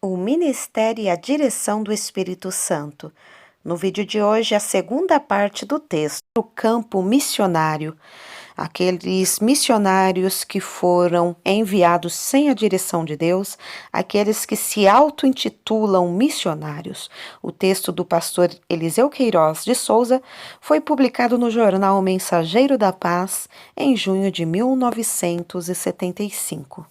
O ministério e a direção do Espírito Santo. No vídeo de hoje, a segunda parte do texto, o campo missionário. Aqueles missionários que foram enviados sem a direção de Deus, aqueles que se auto-intitulam missionários. O texto do pastor Eliseu Queiroz de Souza foi publicado no jornal Mensageiro da Paz em junho de 1975.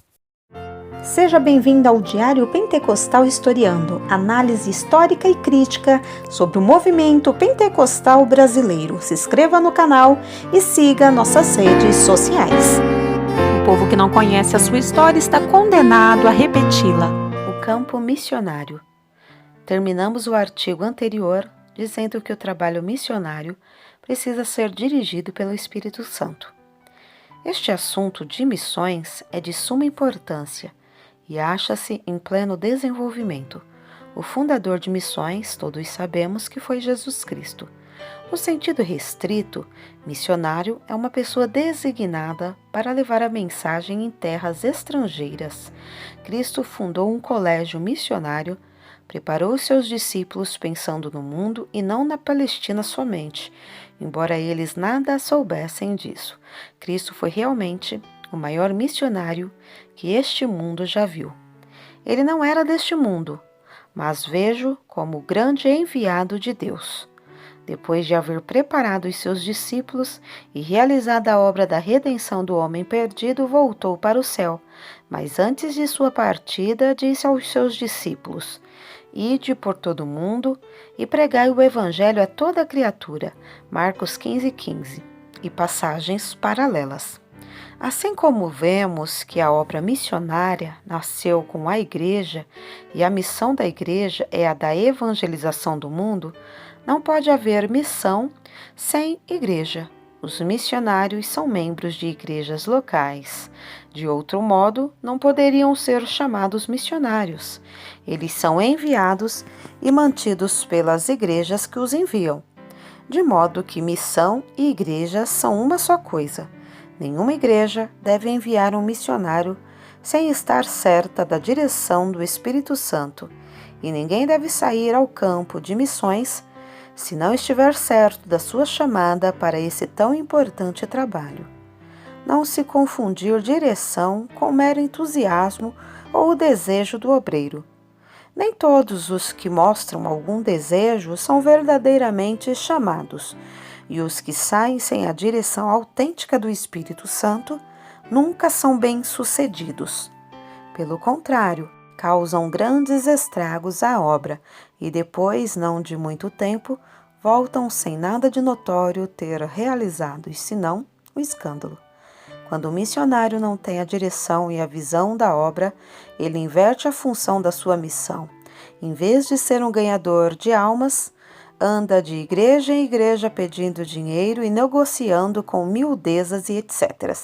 Seja bem-vindo ao Diário Pentecostal Historiando, análise histórica e crítica sobre o movimento pentecostal brasileiro. Se inscreva no canal e siga nossas redes sociais. O povo que não conhece a sua história está condenado a repeti-la. O campo missionário. Terminamos o artigo anterior dizendo que o trabalho missionário precisa ser dirigido pelo Espírito Santo. Este assunto de missões é de suma importância e acha-se em pleno desenvolvimento. O fundador de missões, todos sabemos que foi Jesus Cristo. No sentido restrito, missionário é uma pessoa designada para levar a mensagem em terras estrangeiras. Cristo fundou um colégio missionário, preparou seus discípulos pensando no mundo e não na Palestina somente, embora eles nada soubessem disso. Cristo foi realmente o maior missionário que este mundo já viu. Ele não era deste mundo, mas vejo como o grande enviado de Deus. Depois de haver preparado os seus discípulos e realizado a obra da redenção do homem perdido, voltou para o céu. Mas antes de sua partida, disse aos seus discípulos: Ide por todo o mundo e pregai o evangelho a toda criatura. Marcos 15:15 e passagens paralelas. Assim como vemos que a obra missionária nasceu com a Igreja e a missão da Igreja é a da evangelização do mundo, não pode haver missão sem Igreja. Os missionários são membros de igrejas locais. De outro modo, não poderiam ser chamados missionários. Eles são enviados e mantidos pelas igrejas que os enviam. De modo que missão e igreja são uma só coisa. Nenhuma igreja deve enviar um missionário sem estar certa da direção do Espírito Santo, e ninguém deve sair ao campo de missões se não estiver certo da sua chamada para esse tão importante trabalho. Não se confundir direção com mero entusiasmo ou o desejo do obreiro. Nem todos os que mostram algum desejo são verdadeiramente chamados, e os que saem sem a direção autêntica do Espírito Santo nunca são bem-sucedidos. Pelo contrário, causam grandes estragos à obra e depois, não de muito tempo, voltam sem nada de notório ter realizado, e senão o escândalo. Quando o missionário não tem a direção e a visão da obra, ele inverte a função da sua missão. Em vez de ser um ganhador de almas, anda de igreja em igreja pedindo dinheiro e negociando com miudezas e etc.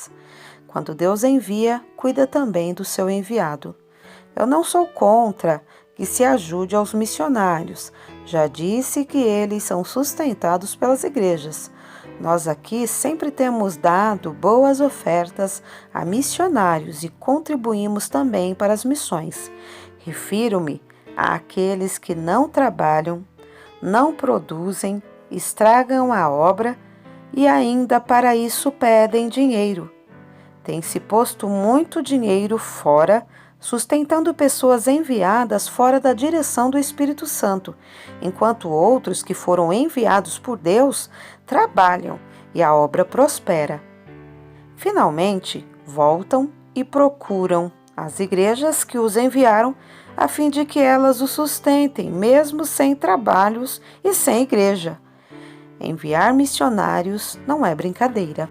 Quando Deus envia, cuida também do seu enviado. Eu não sou contra que se ajude aos missionários. Já disse que eles são sustentados pelas igrejas. Nós aqui sempre temos dado boas ofertas a missionários e contribuímos também para as missões. Refiro-me àqueles que não trabalham, não produzem, estragam a obra e ainda para isso pedem dinheiro. Tem-se posto muito dinheiro fora, sustentando pessoas enviadas fora da direção do Espírito Santo, enquanto outros que foram enviados por Deus trabalham e a obra prospera. Finalmente, voltam e procuram as igrejas que os enviaram a fim de que elas o sustentem, mesmo sem trabalhos e sem igreja. Enviar missionários não é brincadeira.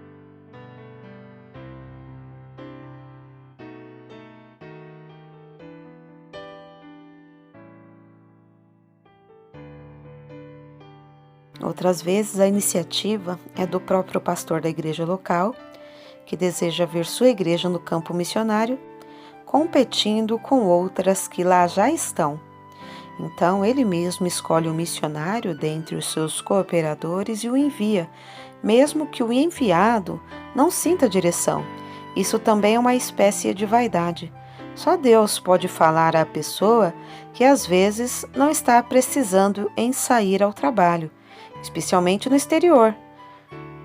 Outras vezes, a iniciativa é do próprio pastor da igreja local, que deseja ver sua igreja no campo missionário, competindo com outras que lá já estão. Então, ele mesmo escolhe um missionário dentre os seus cooperadores e o envia, mesmo que o enviado não sinta direção. Isso também é uma espécie de vaidade. Só Deus pode falar à pessoa que às vezes não está precisando em sair ao trabalho, especialmente no exterior,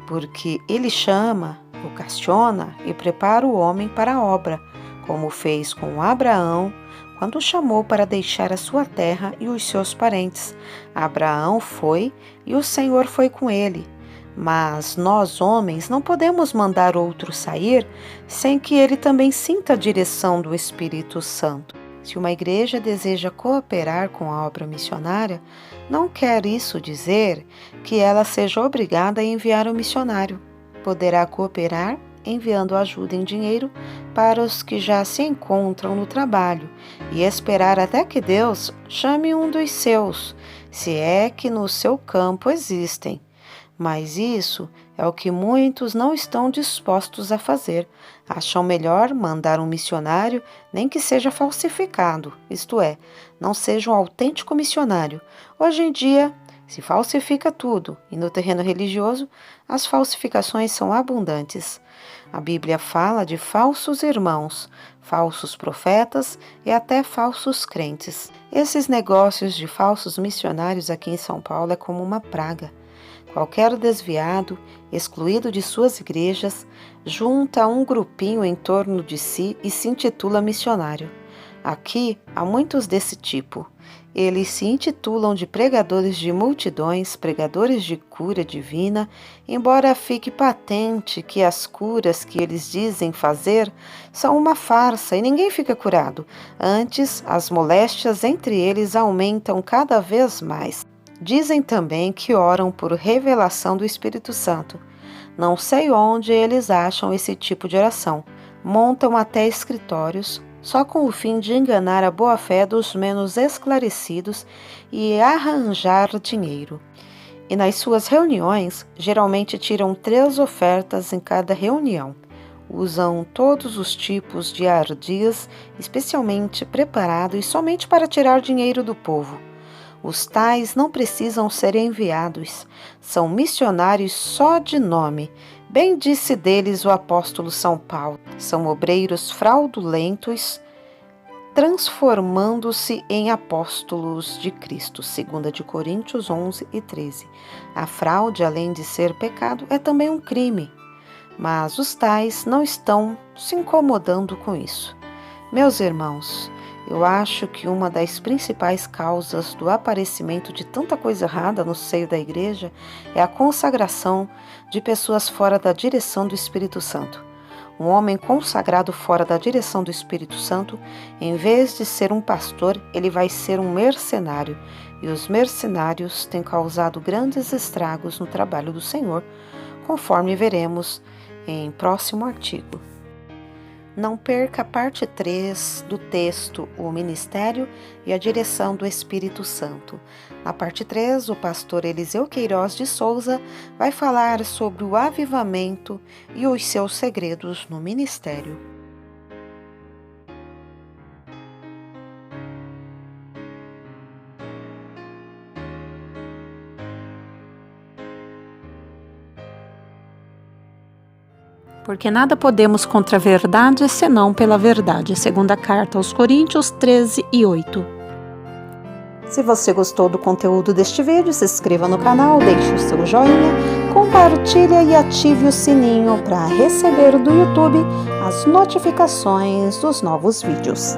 porque Ele chama, ocasiona e prepara o homem para a obra, como fez com Abraão, quando o chamou para deixar a sua terra e os seus parentes. Abraão foi e o Senhor foi com ele. Mas nós, homens, não podemos mandar outro sair sem que ele também sinta a direção do Espírito Santo. Se uma igreja deseja cooperar com a obra missionária, não quer isso dizer que ela seja obrigada a enviar um missionário. Poderá cooperar enviando ajuda em dinheiro para os que já se encontram no trabalho e esperar até que Deus chame um dos seus, se é que no seu campo existem. Mas isso é o que muitos não estão dispostos a fazer. Acham melhor mandar um missionário, nem que seja falsificado, isto é, não seja um autêntico missionário. Hoje em dia, se falsifica tudo, e no terreno religioso, as falsificações são abundantes. A Bíblia fala de falsos irmãos, falsos profetas e até falsos crentes. Esses negócios de falsos missionários aqui em São Paulo é como uma praga. Qualquer desviado, excluído de suas igrejas, junta um grupinho em torno de si e se intitula missionário. Aqui há muitos desse tipo. Eles se intitulam de pregadores de multidões, pregadores de cura divina, embora fique patente que as curas que eles dizem fazer são uma farsa e ninguém fica curado. Antes, as moléstias entre eles aumentam cada vez mais. Dizem também que oram por revelação do Espírito Santo. Não sei onde eles acham esse tipo de oração. Montam até escritórios, só com o fim de enganar a boa-fé dos menos esclarecidos e arranjar dinheiro. E nas suas reuniões, geralmente tiram 3 ofertas em cada reunião. Usam todos os tipos de ardis, especialmente preparados somente para tirar dinheiro do povo. Os tais não precisam ser enviados, são missionários só de nome. Bem disse deles o apóstolo São Paulo. São obreiros fraudulentos, transformando-se em apóstolos de Cristo. 2 de Coríntios 11 e 13. A fraude, além de ser pecado, é também um crime. Mas os tais não estão se incomodando com isso. Meus irmãos, eu acho que uma das principais causas do aparecimento de tanta coisa errada no seio da igreja é a consagração de pessoas fora da direção do Espírito Santo. Um homem consagrado fora da direção do Espírito Santo, em vez de ser um pastor, ele vai ser um mercenário. E os mercenários têm causado grandes estragos no trabalho do Senhor, conforme veremos em próximo artigo. Não perca a parte 3 do texto O Ministério e a Direção do Espírito Santo. Na parte 3, o pastor Eliseu Queiroz de Souza vai falar sobre o avivamento e os seus segredos no ministério. Porque nada podemos contra a verdade, senão pela verdade. Segunda carta aos Coríntios 13 e 8. Se você gostou do conteúdo deste vídeo, se inscreva no canal, deixe o seu joinha, compartilhe e ative o sininho para receber do YouTube as notificações dos novos vídeos.